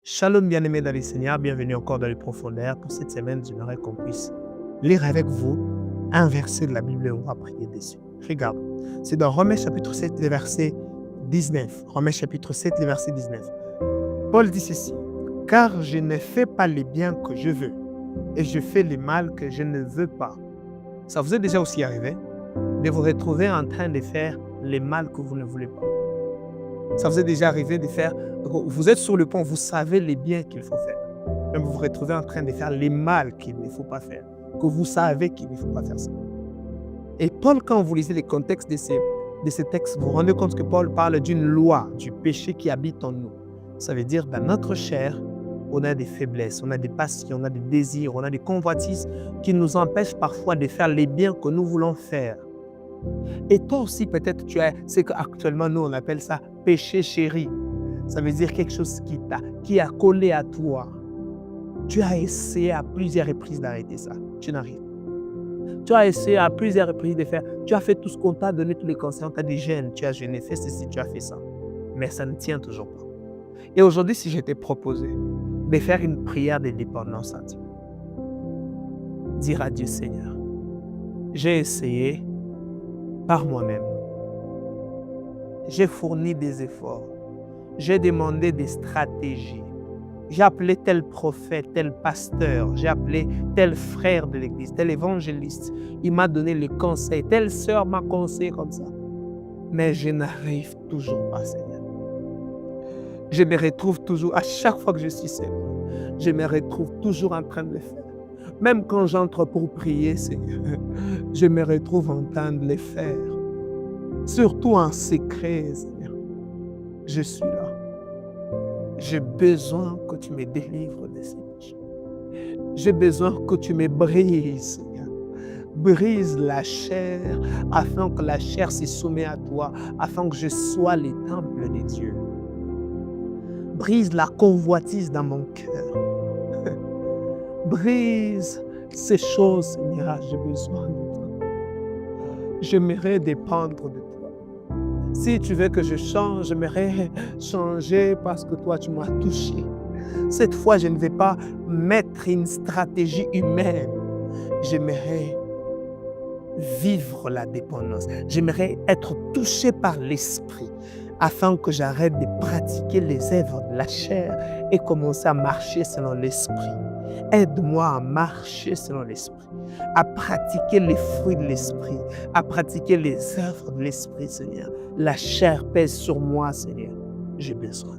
Shalom bien-aimés dans le Seigneur, bienvenue encore dans les profondeurs. Pour cette semaine, j'aimerais qu'on puisse lire avec vous un verset de la Bible et on va prier dessus. Regarde, c'est dans Romains chapitre 7, le verset 19. Romains chapitre 7, le verset 19. Paul dit ceci, « Car je ne fais pas le bien que je veux et je fais le mal que je ne veux pas. » Ça vous est déjà aussi arrivé de vous retrouver en train de faire le mal que vous ne voulez pas. Ça vous est déjà arrivé de faire, vous êtes sur le pont, vous savez les biens qu'il faut faire. Mais vous vous retrouvez en train de faire les mal qu'il ne faut pas faire, que vous savez qu'il ne faut pas faire ça. Et Paul, quand vous lisez les contextes de ces textes, vous vous rendez compte que Paul parle d'une loi, du péché qui habite en nous. Ça veut dire, dans notre chair, on a des faiblesses, on a des passions, on a des désirs, on a des convoitises qui nous empêchent parfois de faire les biens que nous voulons faire. Et toi aussi, peut-être, tu as ce qu'actuellement, nous, on appelle ça péché chéri. Ça veut dire quelque chose qui a collé à toi. Tu as essayé à plusieurs reprises d'arrêter ça. Tu n'arrives pas. Tu as essayé à plusieurs reprises de faire. Tu as fait tout ce qu'on t'a donné, tous les conseils. On t'a dit, jeûne, tu as jeûné, fais ceci, tu as fait ça. Mais ça ne tient toujours pas. Et aujourd'hui, si je t'ai proposé de faire une prière de dépendance à Dieu, dire à Dieu, Seigneur, j'ai essayé par moi-même. J'ai fourni des efforts. J'ai demandé des stratégies. J'ai appelé tel prophète, tel pasteur. J'ai appelé tel frère de l'église, tel évangéliste. Il m'a donné les conseils. Telle sœur m'a conseillé comme ça. Mais je n'arrive toujours pas, Seigneur. Je me retrouve toujours, à chaque fois que je suis seul, je me retrouve toujours en train de le faire. Même quand j'entre pour prier, Seigneur, je me retrouve en train de le faire. Surtout en secret, Seigneur. Je suis là. J'ai besoin que tu me délivres de ces péchés. J'ai besoin que tu me brises, Seigneur. Brise la chair, afin que la chair se soumette à toi, afin que je sois le temple de Dieu. Brise la convoitise dans mon cœur. Brise ces choses, Seigneur, j'ai besoin de toi. J'aimerais dépendre de toi. Si tu veux que je change, j'aimerais changer parce que toi, tu m'as touché. Cette fois, je ne vais pas mettre une stratégie humaine. J'aimerais vivre la dépendance. J'aimerais être touché par l'esprit afin que j'arrête de pratiquer les œuvres de la chair et commencer à marcher selon l'esprit. Aide-moi à marcher selon l'esprit, à pratiquer les fruits de l'esprit, à pratiquer les œuvres de l'esprit, Seigneur. La chair pèse sur moi, Seigneur. J'ai besoin.